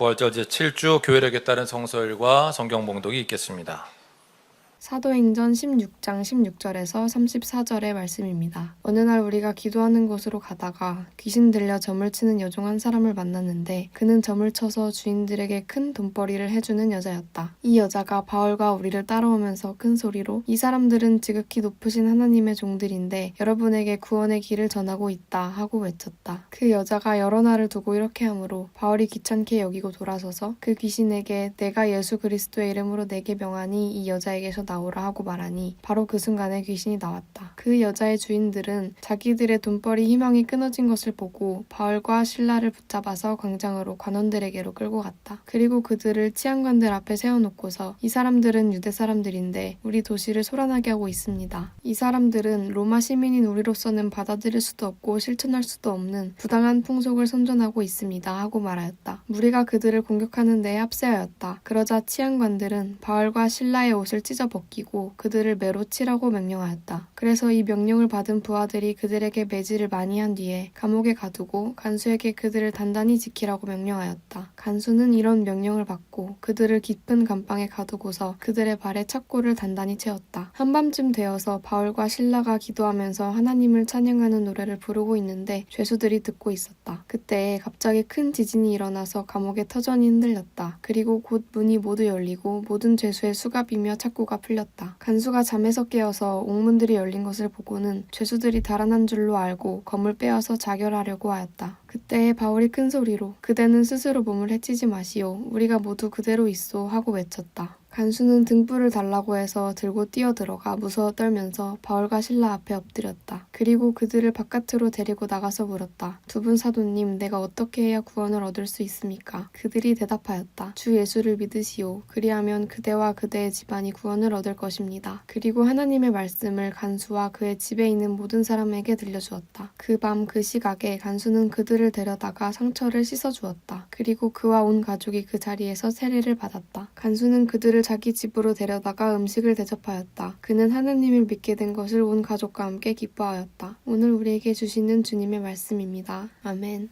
부활절 제7주 교회력에 따른 성서일과 성경 봉독이 있겠습니다. 사도행전 16장 16절에서 34절의 말씀입니다. 어느 날 우리가 기도하는 곳으로 가다가 귀신 들려 점을 치는 여종 한 사람을 만났는데 그는 점을 쳐서 주인들에게 큰 돈벌이를 해주는 여자였다. 이 여자가 바울과 우리를 따라오면서 큰 소리로 이 사람들은 지극히 높으신 하나님의 종들인데 여러분에게 구원의 길을 전하고 있다 하고 외쳤다. 그 여자가 여러 날을 두고 이렇게 하므로 바울이 귀찮게 여기고 돌아서서 그 귀신에게 내가 예수 그리스도의 이름으로 내게 명하니 이 여자에게서 나오라 하고 말하니 바로 그 순간에 귀신이 나왔다. 그 여자의 주인들은 자기들의 돈벌이 희망이 끊어진 것을 보고 바울과 실라를 붙잡아서 광장으로 관원들에게로 끌고 갔다. 그리고 그들을 치안관들 앞에 세워놓고서 이 사람들은 유대 사람들인데 우리 도시를 소란하게 하고 있습니다. 이 사람들은 로마 시민인 우리로서는 받아들일 수도 없고 실천할 수도 없는 부당한 풍속을 선전하고 있습니다 하고 말하였다. 무리가 그들을 공격하는 데에 합세하였다. 그러자 치안관들은 바울과 실라의 옷을 찢어 벗기고 그들을 매로 치라고 명령하였다. 그래서 이 명령을 받은 부하들이 그들에게 매질을 많이 한 뒤에 감옥에 가두고 간수에게 그들을 단단히 지키라고 명령하였다. 간수는 이런 명령을 받고 그들을 깊은 감방에 가두고서 그들의 발에 착고를 단단히 채웠다. 한밤쯤 되어서 바울과 실라가 기도하면서 하나님을 찬양하는 노래를 부르고 있는데 죄수들이 듣고 있었다. 그때 갑자기 큰 지진이 일어나서 감옥의 터전이 흔들렸다. 그리고 곧 문이 모두 열리고 모든 죄수의 수갑이며 착고가 풀렸다. 간수가 잠에서 깨어서 옥문들이 열린 것을 보고는 죄수들이 달아난 줄로 알고 검을 빼앗아 자결하려고 하였다. 그때 바울이 큰 소리로 그대는 스스로 몸을 해치지 마시오. 우리가 모두 그대로 있소 하고 외쳤다. 간수는 등불을 달라고 해서 들고 뛰어들어가 무서워 떨면서 바울과 실라 앞에 엎드렸다. 그리고 그들을 바깥으로 데리고 나가서 물었다. 두 분 사도님, 내가 어떻게 해야 구원을 얻을 수 있습니까? 그들이 대답하였다. 주 예수를 믿으시오. 그리하면 그대와 그대의 집안이 구원을 얻을 것입니다. 그리고 하나님의 말씀을 간수와 그의 집에 있는 모든 사람에게 들려주었다. 그 밤 그 시각에 간수는 그들을 데려다가 상처를 씻어주었다. 그리고 그와 온 가족이 그 자리에서 세례를 받았다. 간수는 그들을 자기 집으로 데려다가 음식을 대접하였다. 그는 하나님을 믿게 된 것을 온 가족과 함께 기뻐하였다. 오늘 우리에게 주시는 주님의 말씀입니다. 아멘.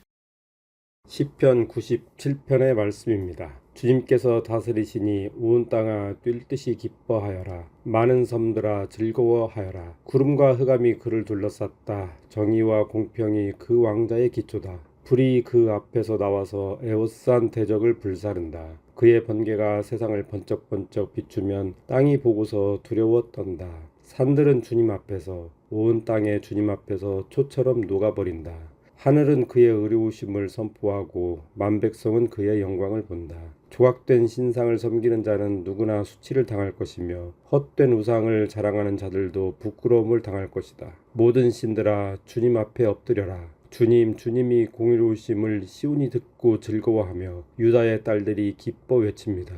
시편 97편의 말씀입니다. 주님께서 다스리시니 온 땅아 뛸 듯이 기뻐하여라. 많은 섬들아 즐거워하여라. 구름과 흑암이 그를 둘러쌌다. 정의와 공평이 그 왕자의 기초다. 불이 그 앞에서 나와서 에워싼 대적을 불사른다. 그의 번개가 세상을 번쩍번쩍 비추면 땅이 보고서 두려워 떤다. 산들은 주님 앞에서 온 땅에 주님 앞에서 초처럼 녹아버린다. 하늘은 그의 의로우심을 선포하고 만백성은 그의 영광을 본다. 조각된 신상을 섬기는 자는 누구나 수치를 당할 것이며 헛된 우상을 자랑하는 자들도 부끄러움을 당할 것이다. 모든 신들아 주님 앞에 엎드려라. 주님이 공의로우심을 시온이 듣고 즐거워하며 유다의 딸들이 기뻐 외칩니다.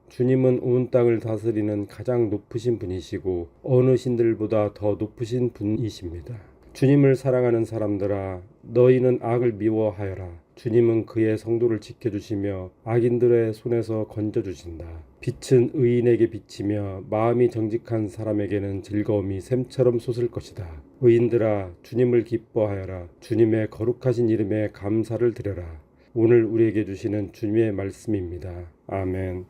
주님은 온 땅을 다스리는 가장 높으신 분이시고 어느 신들보다 더 높으신 분이십니다. 주님을 사랑하는 사람들아 너희는 악을 미워하여라. 주님은 그의 성도를 지켜주시며 악인들의 손에서 건져주신다. 빛은 의인에게 비치며 마음이 정직한 사람에게는 즐거움이 샘처럼 솟을 것이다. 의인들아 주님을 기뻐하여라. 주님의 거룩하신 이름에 감사를 드려라. 오늘 우리에게 주시는 주님의 말씀입니다. 아멘.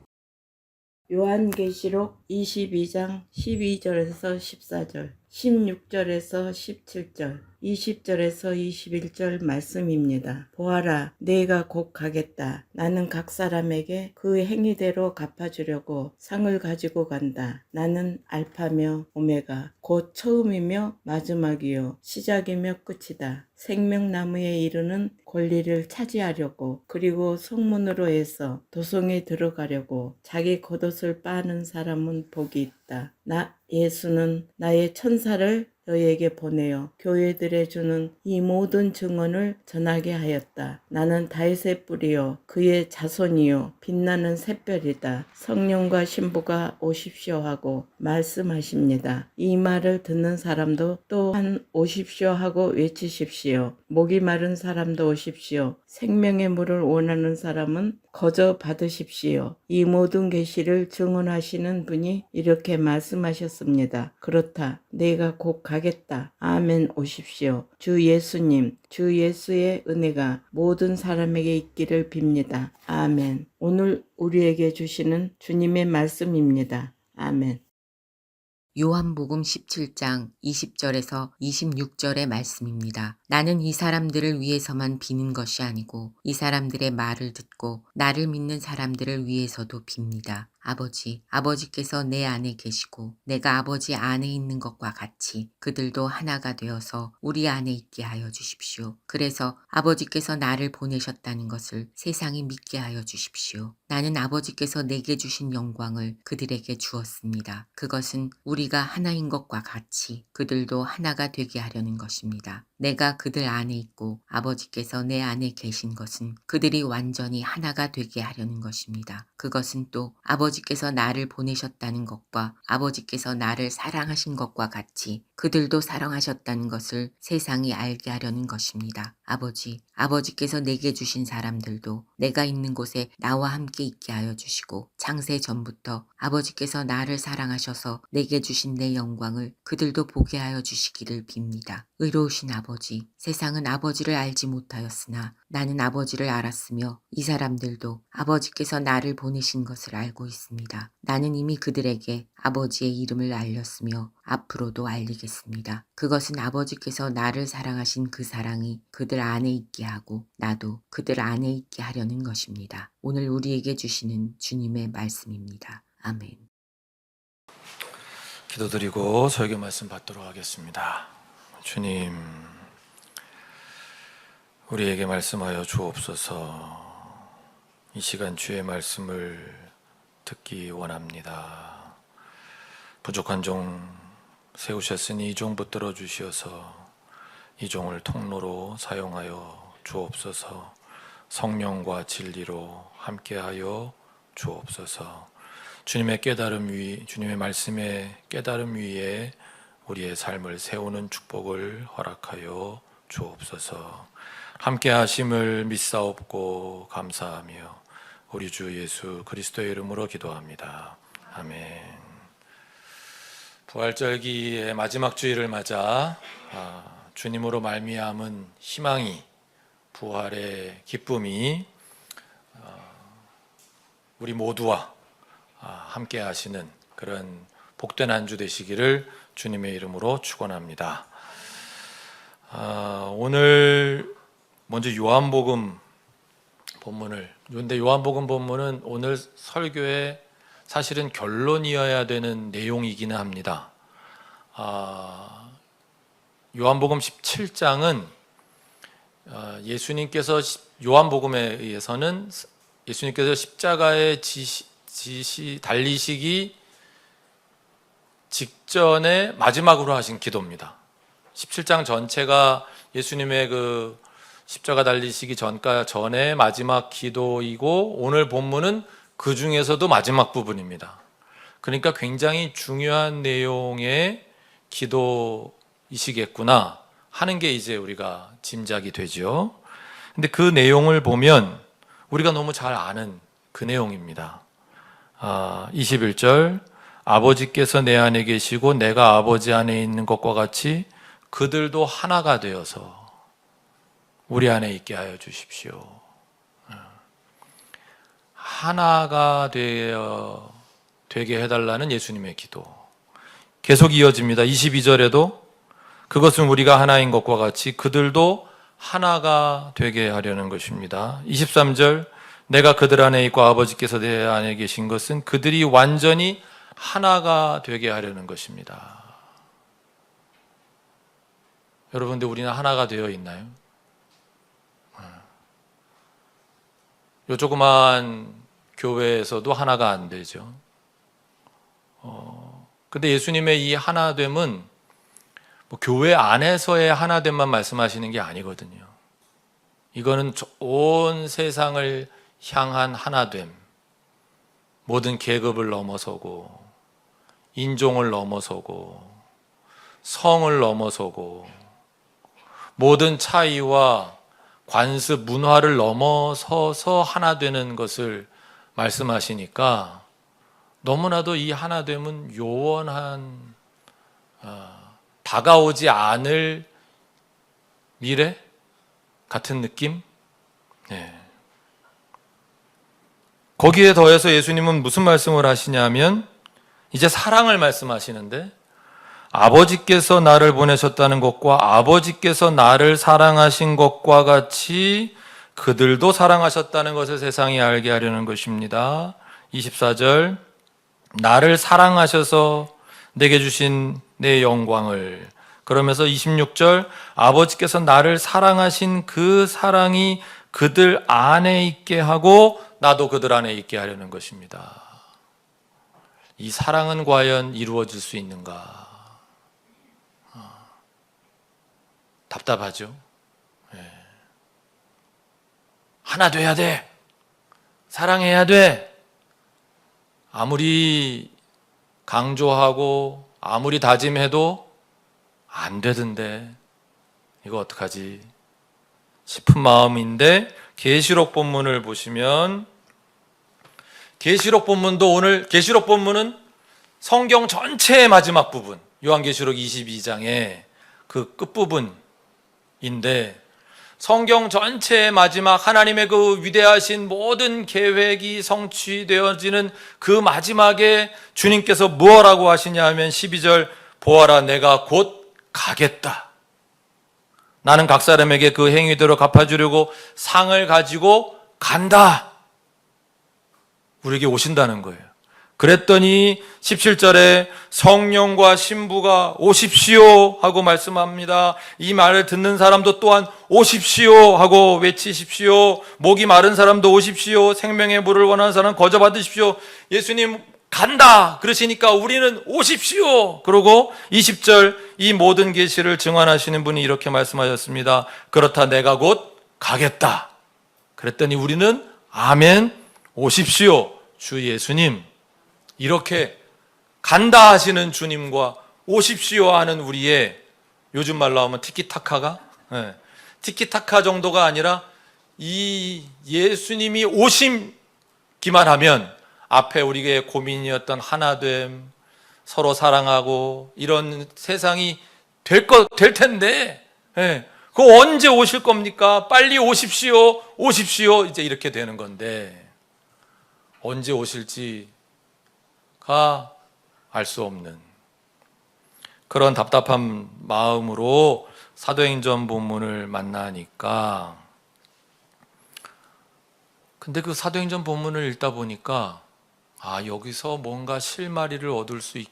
요한계시록 22장 12절에서 14절, 16절에서 17절, 20절에서 21절 말씀입니다. 보아라, 내가 곧 가겠다. 나는 각 사람에게 그 행위대로 갚아주려고 상을 가지고 간다. 나는 알파며 오메가, 곧 처음이며 마지막이요 시작이며 끝이다. 생명나무에 이르는 권리를 차지하려고, 그리고 성문으로 해서 도성에 들어가려고 자기 겉옷을 빠는 사람은 복이 있다. 나 예수는 나의 천사를 너희에게 보내어 교회들에 주는 이 모든 증언을 전하게 하였다. 나는 다윗의 뿌리요 그의 자손이요 빛나는 샛별이다. 성령과 신부가 오십시오 하고 말씀하십니다. 이 말을 듣는 사람도 또한 오십시오 하고 외치십시오. 목이 마른 사람도 오십시오. 생명의 물을 원하는 사람은 거저 받으십시오. 이 모든 계시를 증언하시는 분이 이렇게 말씀하셨습니다. 그렇다. 내가 곧 가겠다. 아멘. 오십시오. 주 예수님, 주 예수의 은혜가 모든 사람에게 있기를 빕니다. 아멘. 오늘 우리에게 주시는 주님의 말씀입니다. 아멘. 요한복음 17장 20절에서 26절의 말씀입니다. 나는 이 사람들을 위해서만 비는 것이 아니고 이 사람들의 말을 듣고 나를 믿는 사람들을 위해서도 빕니다. 아버지께서 내 안에 계시고 내가 아버지 안에 있는 것과 같이 그들도 하나가 되어서 우리 안에 있게 하여 주십시오. 그래서 아버지께서 나를 보내셨다는 것을 세상이 믿게 하여 주십시오. 나는 아버지께서 내게 주신 영광을 그들에게 주었습니다. 그것은 우리가 하나인 것과 같이 그들도 하나가 되게 하려는 것입니다. 내가 그들 안에 있고 아버지께서 내 안에 계신 것은 그들이 완전히 하나가 되게 하려는 것입니다. 그것은 또 아버지께서 나를 보내셨다는 것과 아버지께서 나를 사랑하신 것과 같이 그들도 사랑하셨다는 것을 세상이 알게 하려는 것입니다. 아버지께서 내게 주신 사람들도 내가 있는 곳에 나와 함께 있게 하여 주시고 창세 전부터 아버지께서 나를 사랑하셔서 내게 주신 내 영광을 그들도 보게 하여 주시기를 빕니다. 의로우신 아버지, 세상은 아버지를 알지 못하였으나 나는 아버지를 알았으며 이 사람들도 아버지께서 나를 보내신 것을 알고 있습니다. 나는 이미 그들에게 아버지의 이름을 알렸으며 앞으로도 알리겠습니다. 그것은 아버지께서 나를 사랑하신 그 사랑이 그들 안에 있게 하고 나도 그들 안에 있게 하려는 것입니다. 오늘 우리에게 주시는 주님의 말씀입니다. 아멘. 기도드리고 설교 말씀 받도록 하겠습니다. 주님, 우리에게 말씀하여 주옵소서. 이 시간 주의 말씀을 듣기 원합니다. 부족한 종 세우셨으니 이 종 붙들어 주시어서 이 종을 통로로 사용하여 주옵소서. 성령과 진리로 함께하여 주옵소서. 주님의 말씀의 깨달음 위에 우리의 삶을 세우는 축복을 허락하여 주옵소서. 함께 하심을 믿사옵고 감사하며 우리 주 예수 그리스도의 이름으로 기도합니다. 아멘. 부활절기의 마지막 주일을 맞아 주님으로 말미암은 희망이, 부활의 기쁨이 우리 모두와 함께 하시는 그런 복된 한 주 되시기를 주님의 이름으로 축원합니다. 오늘 먼저 요한복음 본문을, 근데 요한복음 본문은 오늘 설교의 사실은 결론이어야 되는 내용이기는 합니다. 요한복음 17장은 예수님께서 요한복음에 의해서는 예수님께서 십자가에 달리시기 직전에 마지막으로 하신 기도입니다. 17장 전체가 예수님의 그 십자가 달리시기 전에 마지막 기도이고 오늘 본문은 그 중에서도 마지막 부분입니다. 그러니까 굉장히 중요한 내용의 기도이시겠구나 하는 게 이제 우리가 짐작이 되죠. 근데 그 내용을 보면 우리가 너무 잘 아는 그 내용입니다. 21절, 아버지께서 내 안에 계시고 내가 아버지 안에 있는 것과 같이 그들도 하나가 되어서 우리 안에 있게 하여 주십시오. 하나가 되게 해달라는 예수님의 기도. 계속 이어집니다. 22절에도 그것은 우리가 하나인 것과 같이 그들도 하나가 되게 하려는 것입니다. 23절, 내가 그들 안에 있고 아버지께서 내 안에 계신 것은 그들이 완전히 하나가 되게 하려는 것입니다. 여러분들, 우리는 하나가 되어 있나요? 요 조그만 교회에서도 하나가 안 되죠. 근데 예수님의 이 하나됨은 뭐 교회 안에서의 하나됨만 말씀하시는 게 아니거든요. 이거는 온 세상을 향한 하나됨, 모든 계급을 넘어서고 인종을 넘어서고 성을 넘어서고 모든 차이와 관습, 문화를 넘어서서 하나 되는 것을 말씀하시니까 너무나도 이 하나됨은 요원한 다가오지 않을 미래 같은 느낌? 네. 거기에 더해서 예수님은 무슨 말씀을 하시냐면 이제 사랑을 말씀하시는데 아버지께서 나를 보내셨다는 것과 아버지께서 나를 사랑하신 것과 같이 그들도 사랑하셨다는 것을 세상이 알게 하려는 것입니다. 24절 나를 사랑하셔서 내게 주신 내 영광을, 그러면서 26절 아버지께서 나를 사랑하신 그 사랑이 그들 안에 있게 하고 나도 그들 안에 있게 하려는 것입니다. 이 사랑은 과연 이루어질 수 있는가? 답답하죠. 하나 돼야 돼. 사랑해야 돼. 아무리 강조하고 아무리 다짐해도 안 되던데 이거 어떡하지 싶은 마음인데, 계시록 본문을 보시면 계시록 본문도 오늘 계시록 본문은 성경 전체의 마지막 부분, 요한계시록 22장의 그 끝부분인데 성경 전체의 마지막 하나님의 그 위대하신 모든 계획이 성취되어지는 그 마지막에 주님께서 무엇라고 하시냐 하면 12절 보아라 내가 곧 가겠다. 나는 각 사람에게 그 행위대로 갚아주려고 상을 가지고 간다. 우리에게 오신다는 거예요. 그랬더니 17절에 성령과 신부가 오십시오 하고 말씀합니다. 이 말을 듣는 사람도 또한 오십시오 하고 외치십시오. 목이 마른 사람도 오십시오. 생명의 물을 원하는 사람 거저 받으십시오. 예수님 간다 그러시니까 우리는 오십시오. 그러고 20절 이 모든 계시를 증언하시는 분이 이렇게 말씀하셨습니다. 그렇다 내가 곧 가겠다. 그랬더니 우리는 아멘 오십시오. 주 예수님, 이렇게 간다 하시는 주님과 오십시오 하는 우리의, 요즘 말로 하면 티키타카가 티키타카 정도가 아니라 이 예수님이 오심기만 하면 앞에 우리의 고민이었던 하나됨, 서로 사랑하고 이런 세상이 될 텐데 그거 언제 오실 겁니까? 빨리 오십시오 오십시오 이제 이렇게 되는 건데 언제 오실지가 알 수 없는 그런 답답한 마음으로 사도행전 본문을 만나니까, 근데 그 사도행전 본문을 읽다 보니까 여기서 뭔가 실마리를 얻을 수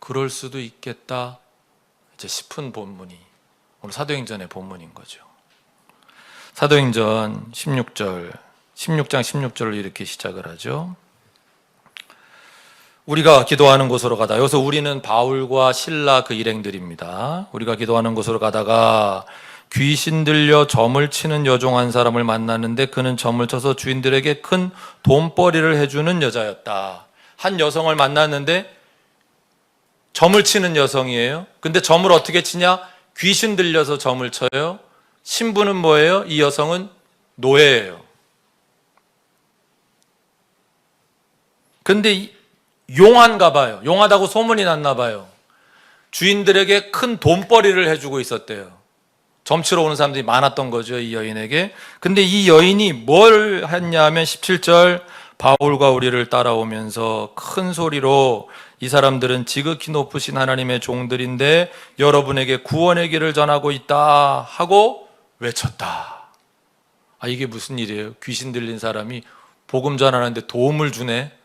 그럴 수도 있겠다 이제 싶은 본문이 오늘 사도행전의 본문인 거죠. 사도행전 16장 16절을 이렇게 시작을 하죠. 우리가 기도하는 곳으로 가다. 여기서 우리는 바울과 실라 그 일행들입니다. 우리가 기도하는 곳으로 가다가 귀신 들려 점을 치는 여종 한 사람을 만났는데 그는 점을 쳐서 주인들에게 큰 돈벌이를 해주는 여자였다. 한 여성을 만났는데 점을 치는 여성이에요. 근데 점을 어떻게 치냐? 귀신 들려서 점을 쳐요. 신부는 뭐예요? 이 여성은 노예예요. 근데 용한가 봐요. 용하다고 소문이 났나 봐요. 주인들에게 큰 돈벌이를 해주고 있었대요. 점치러 오는 사람들이 많았던 거죠, 이 여인에게. 근데 이 여인이 뭘 했냐 하면 17절 바울과 우리를 따라오면서 큰 소리로 이 사람들은 지극히 높으신 하나님의 종들인데 여러분에게 구원의 길을 전하고 있다 하고 외쳤다. 이게 무슨 일이에요? 귀신 들린 사람이 복음 전하는데 도움을 주네.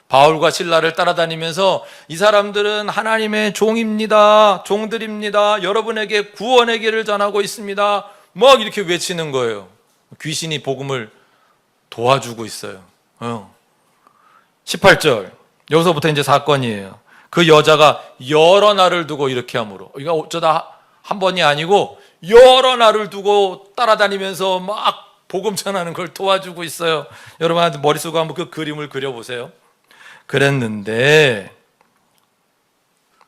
바울과 실라를 따라다니면서 이 사람들은 하나님의 종입니다. 종들입니다. 여러분에게 구원의 길을 전하고 있습니다. 막 이렇게 외치는 거예요. 귀신이 복음을 도와주고 있어요. 18절 여기서부터 이제 사건이에요. 그 여자가 여러 날을 두고 이렇게 함으로, 이거 어쩌다 한 번이 아니고 여러 날을 두고 따라다니면서 막 복음 전하는 걸 도와주고 있어요. 여러분한테 머릿속에 한번 그 그림을 그려보세요. 그랬는데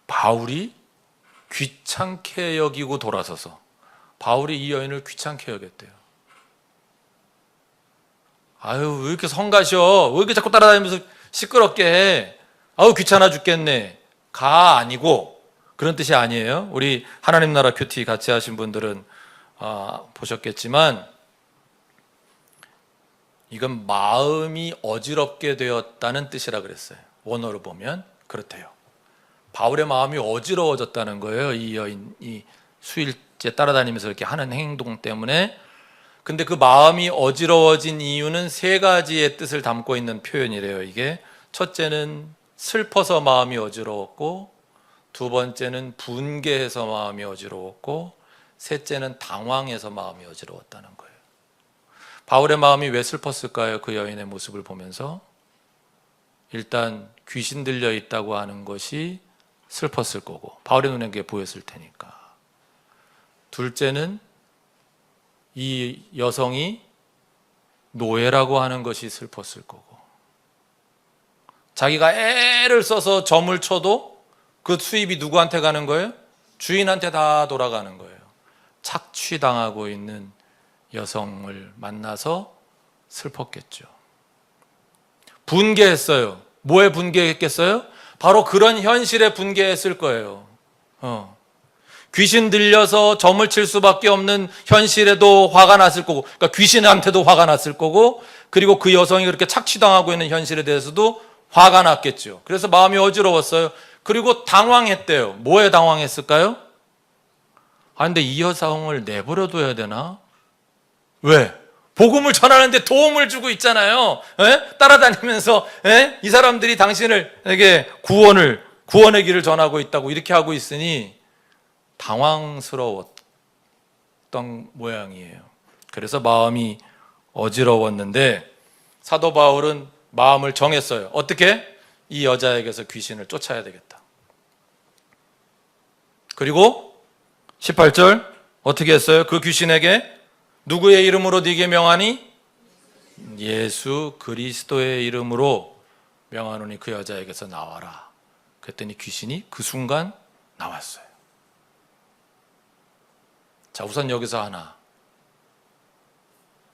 바울이 귀찮게 여기고 돌아서서 바울이 이 여인을 귀찮게 여겼대요. 아유, 왜 이렇게 성가셔? 왜 이렇게 자꾸 따라다니면서 시끄럽게 해? 아유, 귀찮아 죽겠네. 가 아니고 그런 뜻이 아니에요. 우리 하나님 나라 큐티 같이 하신 분들은 보셨겠지만 이건 마음이 어지럽게 되었다는 뜻이라 그랬어요. 원어로 보면 그렇대요. 바울의 마음이 어지러워졌다는 거예요. 이 여인이 수일째 따라다니면서 이렇게 하는 행동 때문에. 근데 그 마음이 어지러워진 이유는 세 가지의 뜻을 담고 있는 표현이래요. 이게 첫째는 슬퍼서 마음이 어지러웠고, 두 번째는 분개해서 마음이 어지러웠고, 셋째는 당황해서 마음이 어지러웠다는 거예요. 바울의 마음이 왜 슬펐을까요? 그 여인의 모습을 보면서. 일단 귀신 들려 있다고 하는 것이 슬펐을 거고, 바울의 눈에 그게 보였을 테니까. 둘째는 이 여성이 노예라고 하는 것이 슬펐을 거고, 자기가 애를 써서 점을 쳐도 그 수입이 누구한테 가는 거예요? 주인한테 다 돌아가는 거예요. 착취당하고 있는 여성을 만나서 슬펐겠죠. 분개했어요. 뭐에 분개했겠어요? 바로 그런 현실에 분개했을 거예요. 귀신 들려서 점을 칠 수밖에 없는 현실에도 화가 났을 거고, 그러니까 귀신한테도 화가 났을 거고, 그리고 그 여성이 그렇게 착취당하고 있는 현실에 대해서도 화가 났겠죠. 그래서 마음이 어지러웠어요. 그리고 당황했대요. 뭐에 당황했을까요? 근데 이 여성을 내버려둬야 되나? 왜? 복음을 전하는데 도움을 주고 있잖아요. 따라다니면서 이 사람들이 당신에게 구원의 길을 전하고 있다고 이렇게 하고 있으니 당황스러웠던 모양이에요. 그래서 마음이 어지러웠는데 사도 바울은 마음을 정했어요. 어떻게? 이 여자에게서 귀신을 쫓아야 되겠다. 그리고 18절 어떻게 했어요? 그 귀신에게 누구의 이름으로 네게 명하니? 예수 그리스도의 이름으로 명하노니 그 여자에게서 나와라. 그랬더니 귀신이 그 순간 나왔어요. 자, 우선 여기서 하나.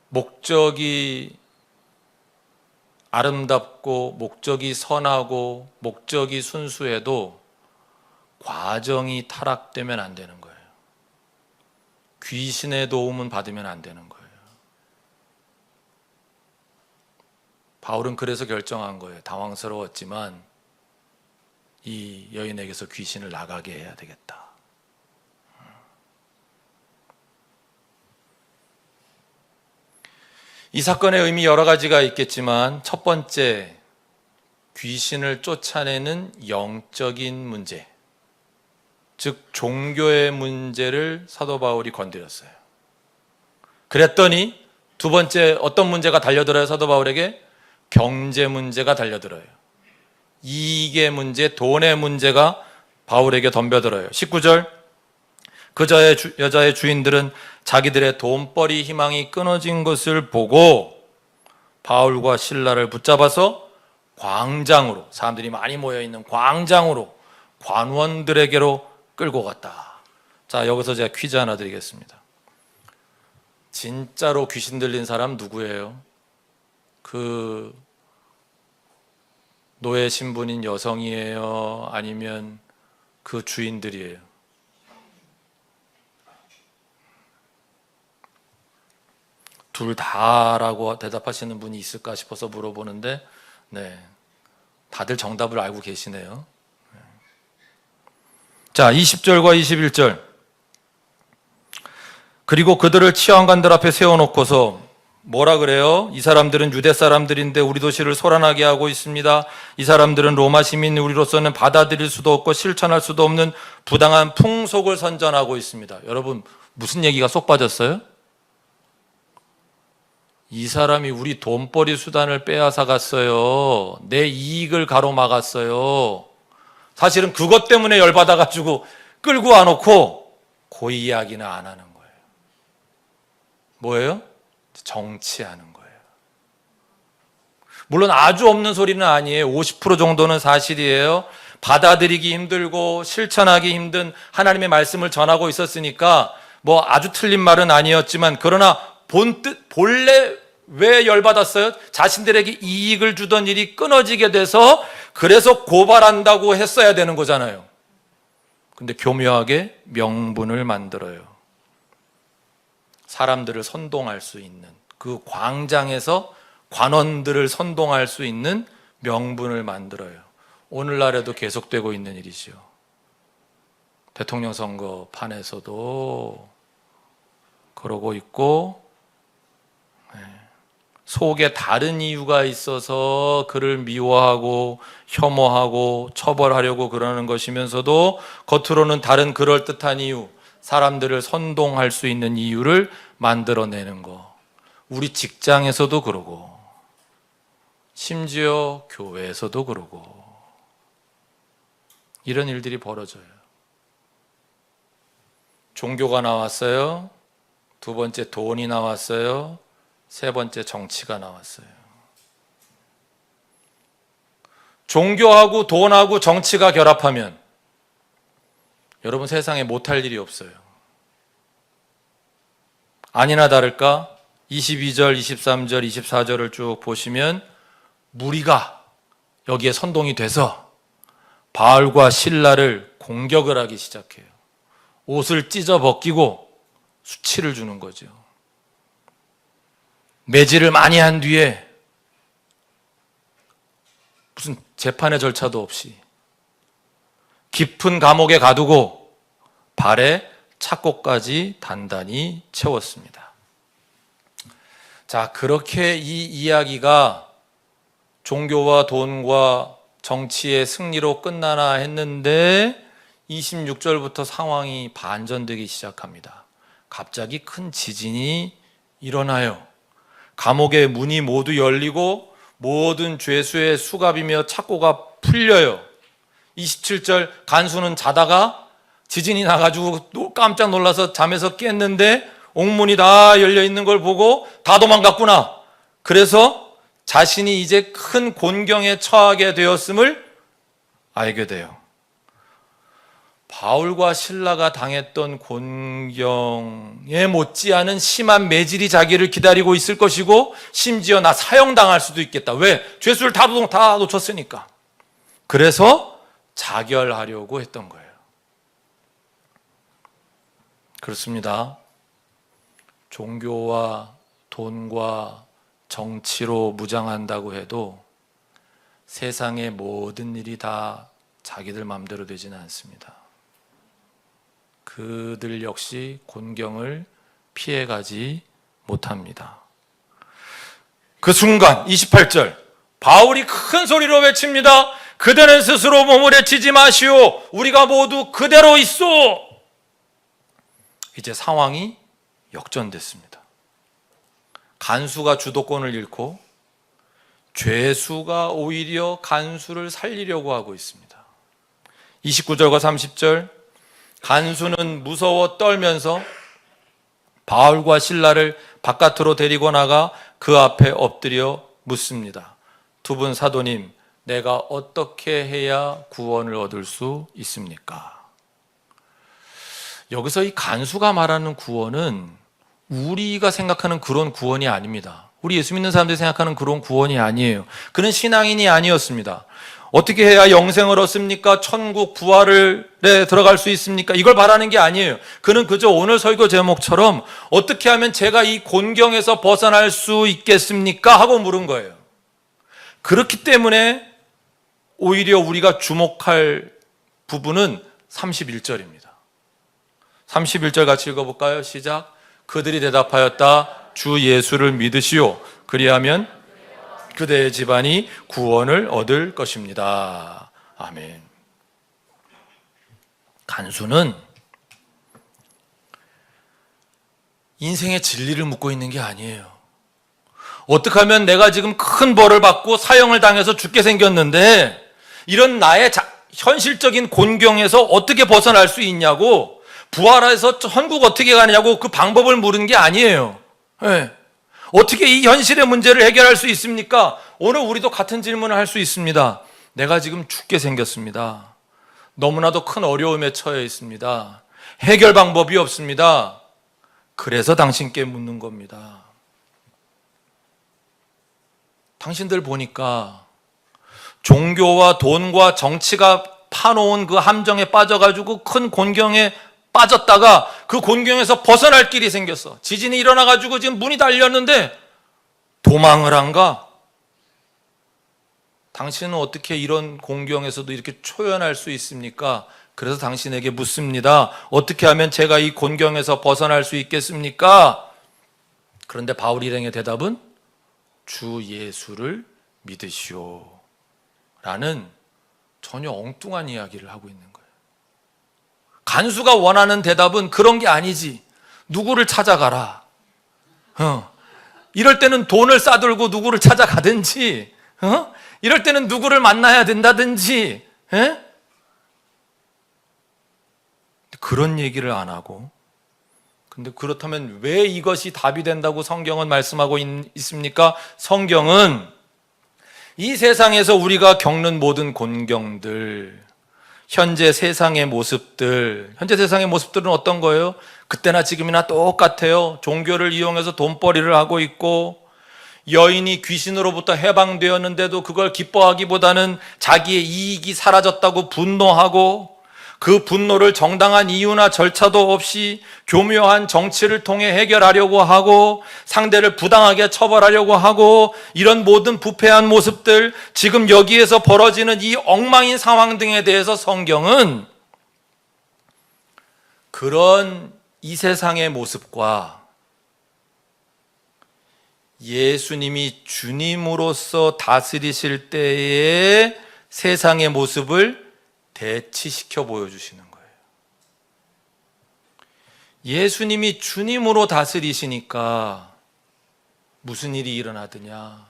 목적이 아름답고 목적이 선하고 목적이 순수해도 과정이 타락되면 안 되는 거예요. 귀신의 도움은 받으면 안 되는 거예요. 바울은 그래서 결정한 거예요. 당황스러웠지만 이 여인에게서 귀신을 나가게 해야 되겠다. 이 사건의 의미 여러 가지가 있겠지만 첫 번째, 귀신을 쫓아내는 영적인 문제, 즉 종교의 문제를 사도 바울이 건드렸어요. 그랬더니 두 번째 어떤 문제가 달려들어요? 사도 바울에게 경제 문제가 달려들어요. 이익의 문제, 돈의 문제가 바울에게 덤벼들어요. 19절, 그 여자의 주인들은 자기들의 돈벌이 희망이 끊어진 것을 보고 바울과 실라를 붙잡아서 광장으로, 사람들이 많이 모여있는 광장으로 관원들에게로 끌고 갔다. 자, 여기서 제가 퀴즈 하나 드리겠습니다. 진짜로 귀신 들린 사람 누구예요? 그 노예 신분인 여성이에요? 아니면 그 주인들이에요? 둘 다라고 대답하시는 분이 있을까 싶어서 물어보는데, 네, 다들 정답을 알고 계시네요. 자, 20절과 21절. 그리고 그들을 치안관들 앞에 세워놓고서 뭐라 그래요? 이 사람들은 유대 사람들인데 우리 도시를 소란하게 하고 있습니다. 이 사람들은 로마 시민 우리로서는 받아들일 수도 없고 실천할 수도 없는 부당한 풍속을 선전하고 있습니다. 여러분, 무슨 얘기가 쏙 빠졌어요? 이 사람이 우리 돈벌이 수단을 빼앗아 갔어요. 내 이익을 가로막았어요. 사실은 그것 때문에 열받아가지고 끌고 와놓고 그 이야기는 안 하는 거예요. 뭐예요? 정치하는 거예요. 물론 아주 없는 소리는 아니에요. 50% 정도는 사실이에요. 받아들이기 힘들고 실천하기 힘든 하나님의 말씀을 전하고 있었으니까 뭐 아주 틀린 말은 아니었지만 그러나 본래 왜 열받았어요? 자신들에게 이익을 주던 일이 끊어지게 돼서 그래서 고발한다고 했어야 되는 거잖아요. 근데 교묘하게 명분을 만들어요. 사람들을 선동할 수 있는, 그 광장에서 관원들을 선동할 수 있는 명분을 만들어요. 오늘날에도 계속되고 있는 일이지요. 대통령 선거판에서도 그러고 있고, 속에 다른 이유가 있어서 그를 미워하고 혐오하고 처벌하려고 그러는 것이면서도 겉으로는 다른 그럴듯한 이유, 사람들을 선동할 수 있는 이유를 만들어내는 거. 우리 직장에서도 그러고 심지어 교회에서도 그러고 이런 일들이 벌어져요. 종교가 나왔어요. 두 번째 돈이 나왔어요. 세 번째 정치가 나왔어요. 종교하고 돈하고 정치가 결합하면 여러분 세상에 못할 일이 없어요. 아니나 다를까 22절, 23절, 24절을 쭉 보시면 무리가 여기에 선동이 돼서 바알과 실라를 공격을 하기 시작해요. 옷을 찢어 벗기고 수치를 주는 거죠. 매질을 많이 한 뒤에 무슨 재판의 절차도 없이 깊은 감옥에 가두고 발에 착고까지 단단히 채웠습니다. 자, 그렇게 이 이야기가 종교와 돈과 정치의 승리로 끝나나 했는데 26절부터 상황이 반전되기 시작합니다. 갑자기 큰 지진이 일어나요. 감옥의 문이 모두 열리고 모든 죄수의 수갑이며 착고가 풀려요. 27절 간수는 자다가 지진이 나가지고 깜짝 놀라서 잠에서 깼는데 옥문이 다 열려 있는 걸 보고 다 도망갔구나. 그래서 자신이 이제 큰 곤경에 처하게 되었음을 알게 돼요. 바울과 실라가 당했던 곤경에 못지않은 심한 매질이 자기를 기다리고 있을 것이고 심지어 나 사형당할 수도 있겠다. 왜? 죄수를 다 놓쳤으니까. 그래서 자결하려고 했던 거예요. 그렇습니다. 종교와 돈과 정치로 무장한다고 해도 세상의 모든 일이 다 자기들 마음대로 되지는 않습니다. 그들 역시 곤경을 피해가지 못합니다. 그 순간 28절 바울이 큰 소리로 외칩니다. 그대는 스스로 몸을 해치지 마시오. 우리가 모두 그대로 있소. 이제 상황이 역전됐습니다. 간수가 주도권을 잃고 죄수가 오히려 간수를 살리려고 하고 있습니다. 29절과 30절 간수는 무서워 떨면서 바울과 실라를 바깥으로 데리고 나가 그 앞에 엎드려 묻습니다. 두 분 사도님, 내가 어떻게 해야 구원을 얻을 수 있습니까? 여기서 이 간수가 말하는 구원은 우리가 생각하는 그런 구원이 아닙니다. 우리 예수 믿는 사람들이 생각하는 그런 구원이 아니에요. 그는 신앙인이 아니었습니다. 어떻게 해야 영생을 얻습니까? 천국 부활에 들어갈 수 있습니까? 이걸 바라는 게 아니에요. 그는 그저 오늘 설교 제목처럼 어떻게 하면 제가 이 곤경에서 벗어날 수 있겠습니까? 하고 물은 거예요. 그렇기 때문에 오히려 우리가 주목할 부분은 31절입니다. 31절 같이 읽어볼까요? 시작. 그들이 대답하였다. 주 예수를 믿으시오. 그리하면 그대의 집안이 구원을 얻을 것입니다. 아멘. 간수는 인생의 진리를 묻고 있는 게 아니에요. 어떻게 하면 내가 지금 큰 벌을 받고 사형을 당해서 죽게 생겼는데 이런 나의 현실적인 곤경에서 어떻게 벗어날 수 있냐고, 부활해서 천국 어떻게 가느냐고 그 방법을 물은 게 아니에요. 네. 어떻게 이 현실의 문제를 해결할 수 있습니까? 오늘 우리도 같은 질문을 할 수 있습니다. 내가 지금 죽게 생겼습니다. 너무나도 큰 어려움에 처해 있습니다. 해결 방법이 없습니다. 그래서 당신께 묻는 겁니다. 당신들 보니까 종교와 돈과 정치가 파놓은 그 함정에 빠져가지고 큰 곤경에 빠졌다가 그 곤경에서 벗어날 길이 생겼어. 지진이 일어나가지고 지금 문이 달렸는데 도망을 안 가. 당신은 어떻게 이런 곤경에서도 이렇게 초연할 수 있습니까? 그래서 당신에게 묻습니다. 어떻게 하면 제가 이 곤경에서 벗어날 수 있겠습니까? 그런데 바울 일행의 대답은 주 예수를 믿으시오 라는 전혀 엉뚱한 이야기를 하고 있는 거예요. 간수가 원하는 대답은 그런 게 아니지. 누구를 찾아가라. 이럴 때는 돈을 싸들고 누구를 찾아가든지, 이럴 때는 누구를 만나야 된다든지, 그런 얘기를 안 하고, 근데 그렇다면 왜 이것이 답이 된다고 성경은 말씀하고 있습니까? 성경은 이 세상에서 우리가 겪는 모든 곤경들, 현재 세상의 모습들은 어떤 거예요? 그때나 지금이나 똑같아요. 종교를 이용해서 돈벌이를 하고 있고, 여인이 귀신으로부터 해방되었는데도 그걸 기뻐하기보다는 자기의 이익이 사라졌다고 분노하고, 그 분노를 정당한 이유나 절차도 없이 교묘한 정치를 통해 해결하려고 하고, 상대를 부당하게 처벌하려고 하고, 이런 모든 부패한 모습들, 지금 여기에서 벌어지는 이 엉망인 상황 등에 대해서 성경은 그런 이 세상의 모습과 예수님이 주님으로서 다스리실 때의 세상의 모습을 대치시켜 보여주시는 거예요. 예수님이 주님으로 다스리시니까 무슨 일이 일어나더냐?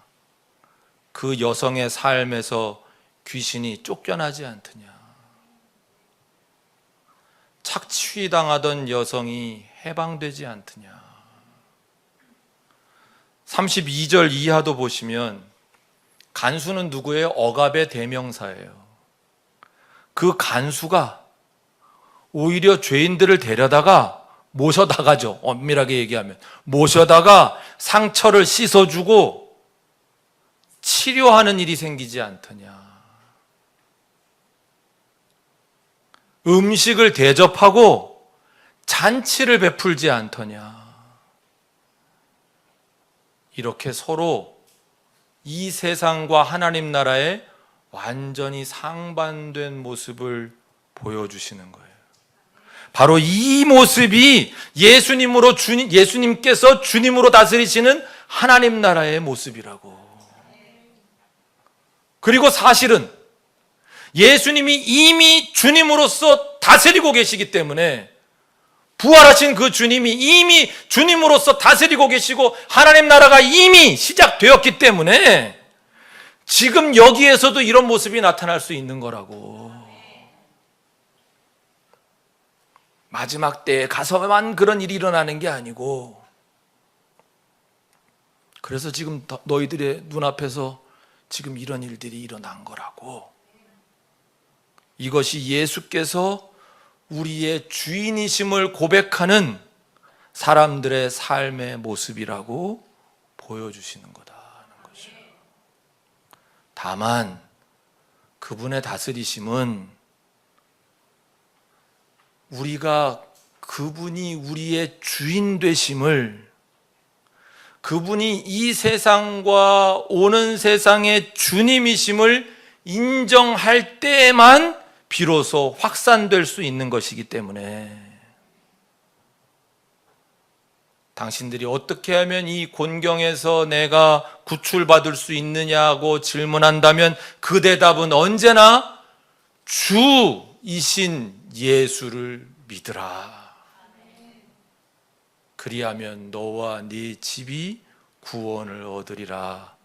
그 여성의 삶에서 귀신이 쫓겨나지 않더냐? 착취당하던 여성이 해방되지 않더냐? 32절 이하도 보시면 간수는 누구예요? 억압의 대명사예요. 그 간수가 오히려 죄인들을 데려다가 모셔다가죠. 엄밀하게 얘기하면 모셔다가 상처를 씻어주고 치료하는 일이 생기지 않더냐. 음식을 대접하고 잔치를 베풀지 않더냐. 이렇게 서로 이 세상과 하나님 나라의 완전히 상반된 모습을 보여주시는 거예요. 바로 이 모습이 예수님께서 주님으로 다스리시는 하나님 나라의 모습이라고. 그리고 사실은 예수님이 이미 주님으로서 다스리고 계시기 때문에, 부활하신 그 주님이 이미 주님으로서 다스리고 계시고 하나님 나라가 이미 시작되었기 때문에 지금 여기에서도 이런 모습이 나타날 수 있는 거라고. 마지막 때에 가서만 그런 일이 일어나는 게 아니고, 그래서 지금 너희들의 눈앞에서 지금 이런 일들이 일어난 거라고. 이것이 예수께서 우리의 주인이심을 고백하는 사람들의 삶의 모습이라고 보여주시는 거다는 거죠. 다만 그분의 다스리심은 우리가 그분이 우리의 주인 되심을, 그분이 이 세상과 오는 세상의 주님이심을 인정할 때에만 비로소 확산될 수 있는 것이기 때문에, 당신들이 어떻게 하면 이 곤경에서 내가 구출받을 수 있느냐고 질문한다면 그 대답은 언제나 주이신 예수를 믿으라. 그리하면 너와 네 집이 구원을 얻으리라.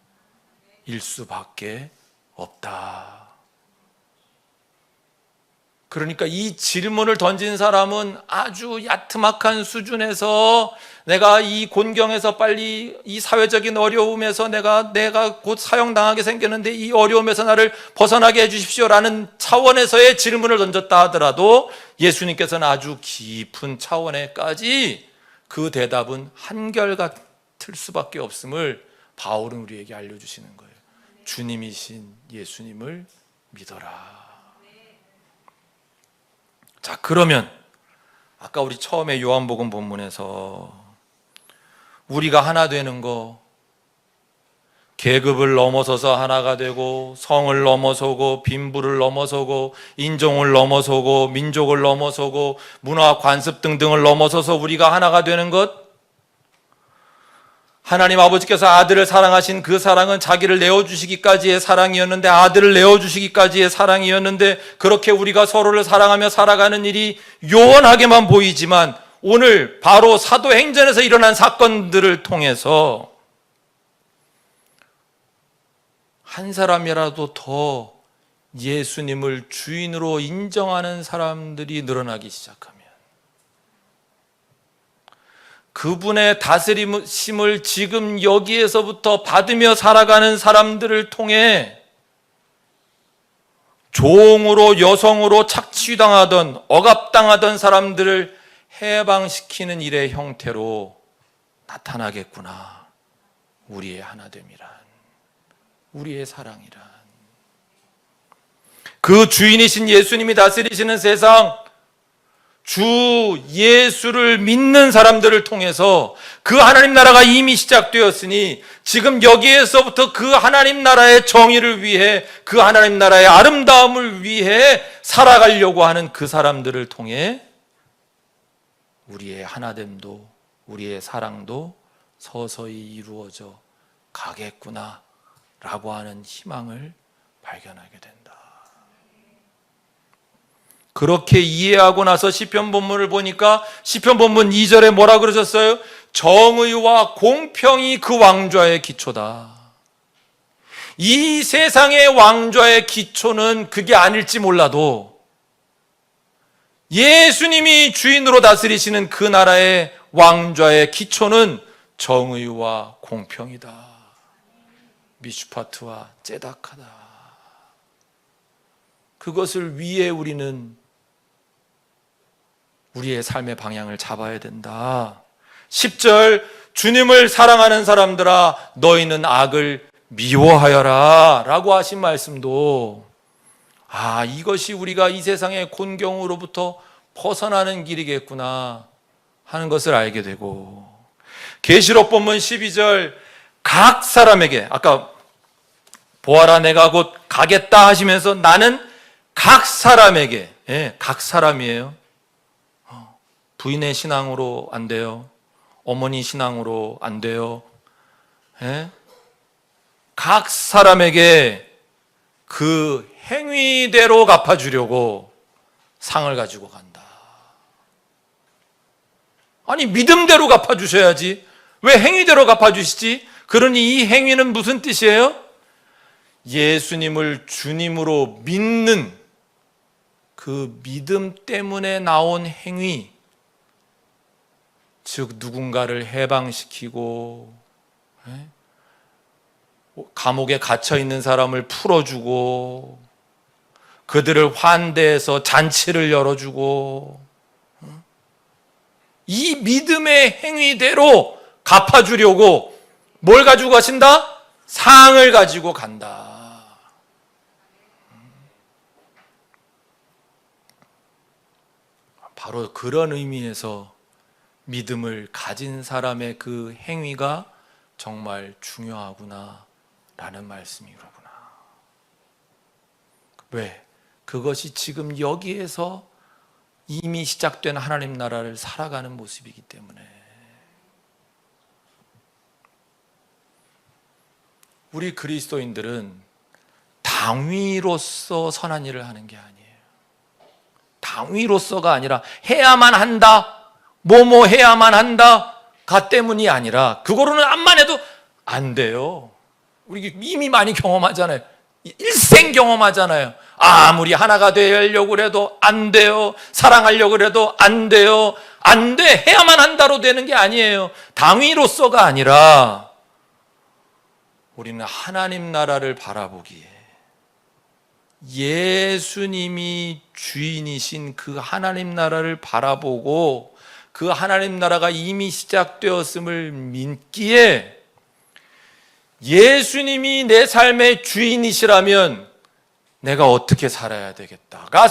일 수밖에 없다. 그러니까 이 질문을 던진 사람은 아주 야트막한 수준에서 내가 이 곤경에서 빨리 이 사회적인 어려움에서 내가 곧 사형당하게 생겼는데 이 어려움에서 나를 벗어나게 해주십시오라는 차원에서의 질문을 던졌다 하더라도 예수님께서는 아주 깊은 차원에까지 그 대답은 한결같을 수밖에 없음을 바울은 우리에게 알려주시는 거예요. 주님이신 예수님을 믿어라. 자, 그러면 아까 우리 처음에 요한복음 본문에서 우리가 하나 되는 거, 계급을 넘어서서 하나가 되고, 성을 넘어서고, 빈부를 넘어서고, 인종을 넘어서고, 민족을 넘어서고, 문화, 관습 등등을 넘어서서 우리가 하나가 되는 것, 하나님 아버지께서 아들을 사랑하신 그 사랑은 자기를 내어주시기까지의 사랑이었는데, 아들을 내어주시기까지의 사랑이었는데, 그렇게 우리가 서로를 사랑하며 살아가는 일이 요원하게만 보이지만, 오늘 바로 사도행전에서 일어난 사건들을 통해서 한 사람이라도 더 예수님을 주인으로 인정하는 사람들이 늘어나기 시작하면, 그분의 다스림을 지금 여기에서부터 받으며 살아가는 사람들을 통해 종으로, 여성으로 착취당하던, 억압당하던 사람들을 해방시키는 일의 형태로 나타나겠구나. 우리의 하나됨이란, 우리의 사랑이란. 그 주인이신 예수님이 다스리시는 세상, 주 예수를 믿는 사람들을 통해서 그 하나님 나라가 이미 시작되었으니, 지금 여기에서부터 그 하나님 나라의 정의를 위해, 그 하나님 나라의 아름다움을 위해 살아가려고 하는 그 사람들을 통해 우리의 하나됨도, 우리의 사랑도 서서히 이루어져 가겠구나 라고 하는 희망을 발견하게 된다. 그렇게 이해하고 나서 시편 본문을 보니까 시편 본문 2절에 뭐라 그러셨어요? 정의와 공평이 그 왕좌의 기초다. 이 세상의 왕좌의 기초는 그게 아닐지 몰라도 예수님이 주인으로 다스리시는 그 나라의 왕좌의 기초는 정의와 공평이다. 미슈파트와 째다카다. 그것을 위해 우리는 우리의 삶의 방향을 잡아야 된다. 10절, 주님을 사랑하는 사람들아 너희는 악을 미워하여라 라고 하신 말씀도, 이것이 우리가 이 세상의 곤경으로부터 벗어나는 길이겠구나 하는 것을 알게 되고, 계시록 본문 12절, 각 사람에게, 아까 보아라 내가 곧 가겠다 하시면서 나는 각 사람에게, 각 사람이에요. 부인의 신앙으로 안 돼요. 어머니 신앙으로 안 돼요. 각 사람에게 그 행위대로 갚아주려고 상을 가지고 간다. 아니, 믿음대로 갚아주셔야지. 왜 행위대로 갚아주시지? 그러니 이 행위는 무슨 뜻이에요? 예수님을 주님으로 믿는 그 믿음 때문에 나온 행위, 즉 누군가를 해방시키고 감옥에 갇혀 있는 사람을 풀어주고 그들을 환대해서 잔치를 열어주고, 이 믿음의 행위대로 갚아주려고 뭘 가지고 가신다? 상을 가지고 간다. 바로 그런 의미에서 믿음을 가진 사람의 그 행위가 정말 중요하구나 라는 말씀이로구나. 왜? 그것이 지금 여기에서 이미 시작된 하나님 나라를 살아가는 모습이기 때문에. 우리 그리스도인들은 당위로서 선한 일을 하는 게 아니에요. 당위로서가 아니라 해야만 한다, 뭐뭐 해야만 한다가 때문이 아니라, 그거로는 암만 해도 안 돼요. 우리 이미 많이 경험하잖아요. 일생 경험하잖아요. 아무리 하나가 되려고 해도 안 돼요. 사랑하려고 해도 안 돼요. 안 돼. 해야만 한다로 되는 게 아니에요. 당위로서가 아니라 우리는 하나님 나라를 바라보기에 예수님이 주인이신 그 하나님 나라를 바라보고 그 하나님 나라가 이미 시작되었음을 믿기에 예수님이 내 삶의 주인이시라면 내가 어떻게 살아야 되겠다가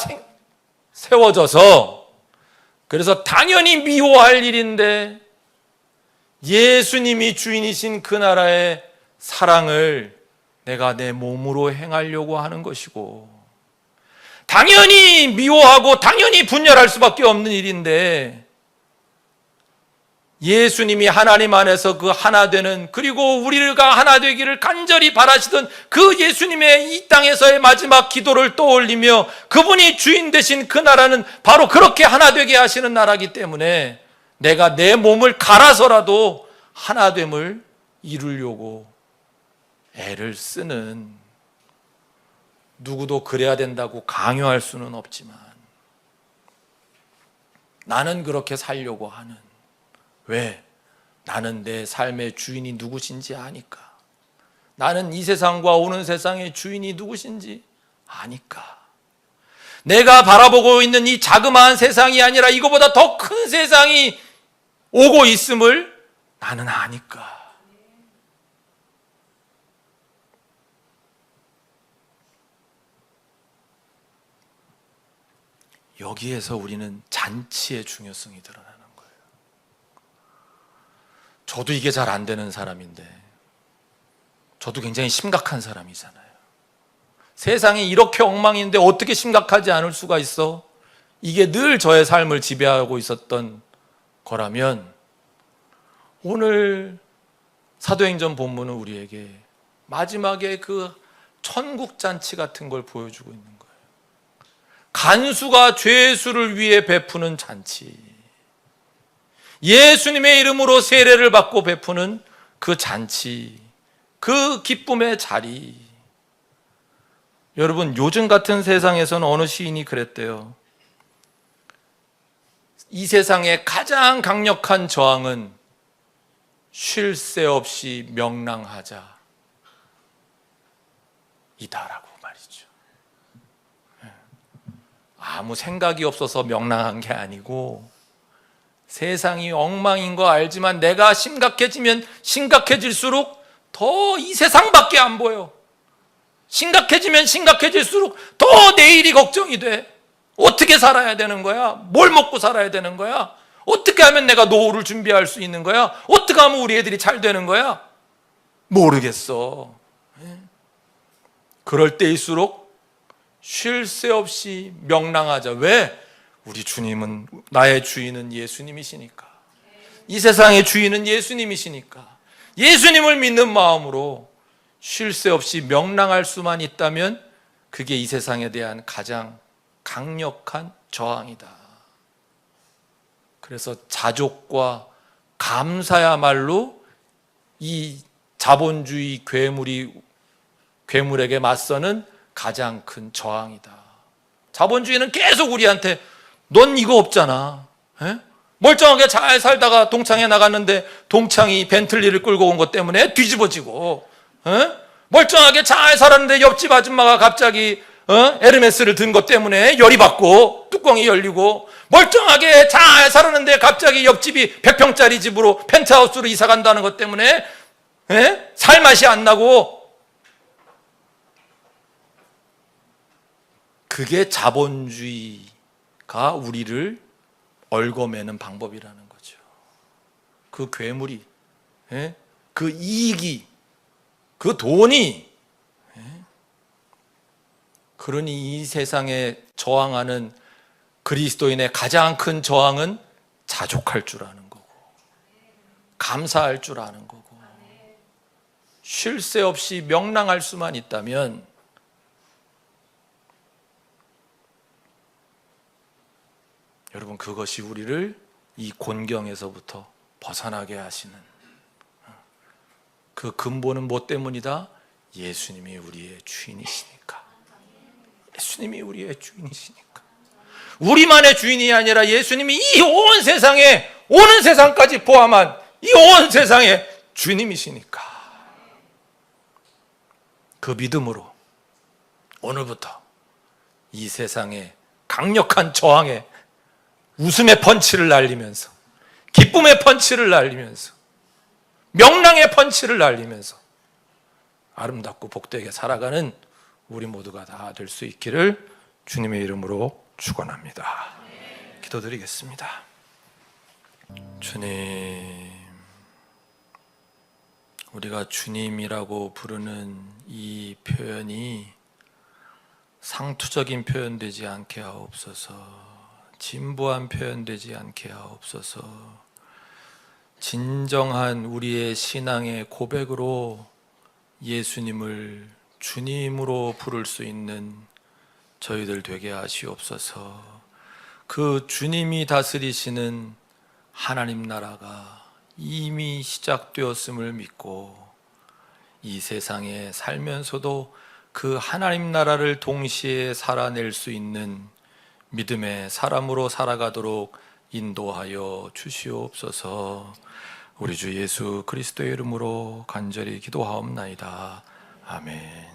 세워져서, 그래서 당연히 미워할 일인데 예수님이 주인이신 그 나라의 사랑을 내가 내 몸으로 행하려고 하는 것이고, 당연히 미워하고 당연히 분열할 수밖에 없는 일인데 예수님이 하나님 안에서 그 하나 되는, 그리고 우리가 하나 되기를 간절히 바라시던 그 예수님의 이 땅에서의 마지막 기도를 떠올리며 그분이 주인 되신 그 나라는 바로 그렇게 하나 되게 하시는 나라이기 때문에 내가 내 몸을 갈아서라도 하나됨을 이루려고 애를 쓰는, 누구도 그래야 된다고 강요할 수는 없지만 나는 그렇게 살려고 하는, 왜? 나는 내 삶의 주인이 누구신지 아니까. 나는 이 세상과 오는 세상의 주인이 누구신지 아니까. 내가 바라보고 있는 이 자그마한 세상이 아니라 이거보다 더 큰 세상이 오고 있음을 나는 아니까. 여기에서 우리는 잔치의 중요성이 드러나는 거예요. 저도 이게 잘 안 되는 사람인데, 저도 굉장히 심각한 사람이잖아요. 세상이 이렇게 엉망인데 어떻게 심각하지 않을 수가 있어? 이게 늘 저의 삶을 지배하고 있었던 거라면 오늘 사도행전 본문은 우리에게 마지막에 그 천국잔치 같은 걸 보여주고 있는 거예요. 간수가 죄수를 위해 베푸는 잔치, 예수님의 이름으로 세례를 받고 베푸는 그 잔치, 그 기쁨의 자리. 여러분, 요즘 같은 세상에서는 어느 시인이 그랬대요. 이 세상의 가장 강력한 저항은 쉴 새 없이 명랑하자 이다라고 말이죠. 아무 생각이 없어서 명랑한 게 아니고, 세상이 엉망인 거 알지만 내가 심각해지면 심각해질수록 더 이 세상밖에 안 보여. 심각해지면 심각해질수록 더 내일이 걱정이 돼. 어떻게 살아야 되는 거야? 뭘 먹고 살아야 되는 거야? 어떻게 하면 내가 노후를 준비할 수 있는 거야? 어떻게 하면 우리 애들이 잘 되는 거야? 모르겠어. 그럴 때일수록 쉴 새 없이 명랑하자. 왜? 우리 주님은, 나의 주인은 예수님이시니까. 이 세상의 주인은 예수님이시니까. 예수님을 믿는 마음으로 쉴 새 없이 명랑할 수만 있다면 그게 이 세상에 대한 가장 강력한 저항이다. 그래서 자족과 감사야말로 이 자본주의 괴물에게 맞서는 가장 큰 저항이다. 자본주의는 계속 우리한테 넌 이거 없잖아. 에? 멀쩡하게 잘 살다가 동창회 나갔는데 동창이 벤틀리를 끌고 온 것 때문에 뒤집어지고, 에? 멀쩡하게 잘 살았는데 옆집 아줌마가 갑자기 에르메스를 든 것 때문에 열이 받고 뚜껑이 열리고, 멀쩡하게 잘 살았는데 갑자기 옆집이 100평짜리 집으로 펜트하우스로 이사 간다는 것 때문에 살맛이 안 나고, 그게 자본주의가 우리를 얽어매는 방법이라는 거죠. 그 괴물이, 그 이익이, 그 돈이, 그러니 이 세상에 저항하는 그리스도인의 가장 큰 저항은 자족할 줄 아는 거고, 감사할 줄 아는 거고, 쉴 새 없이 명랑할 수만 있다면 여러분, 그것이 우리를 이 곤경에서부터 벗어나게 하시는 그 근본은 뭐 때문이다? 예수님이 우리의 주인이시니까. 예수님이 우리의 주인이시니까. 우리만의 주인이 아니라 예수님이 이 온 세상에, 오는 세상까지 포함한 이 온 세상의 주님이시니까. 그 믿음으로 오늘부터 이 세상의 강력한 저항에 웃음의 펀치를 날리면서 기쁨의 펀치를 날리면서, 명랑의 펀치를 날리면서 아름답고 복되게 살아가는 우리 모두가 다 될 수 있기를 주님의 이름으로 축원합니다. 기도드리겠습니다. 주님, 우리가 주님이라고 부르는 이 표현이 상투적인 표현 되지 않게 하옵소서. 진부한 표현 되지 않게 하옵소서. 진정한 우리의 신앙의 고백으로 예수님을 주님으로 부를 수 있는 저희들 되게 하시옵소서. 그 주님이 다스리시는 하나님 나라가 이미 시작되었음을 믿고 이 세상에 살면서도 그 하나님 나라를 동시에 살아낼 수 있는 믿음의 사람으로 살아가도록 인도하여 주시옵소서. 우리 주 예수 그리스도의 이름으로 간절히 기도하옵나이다. 아멘.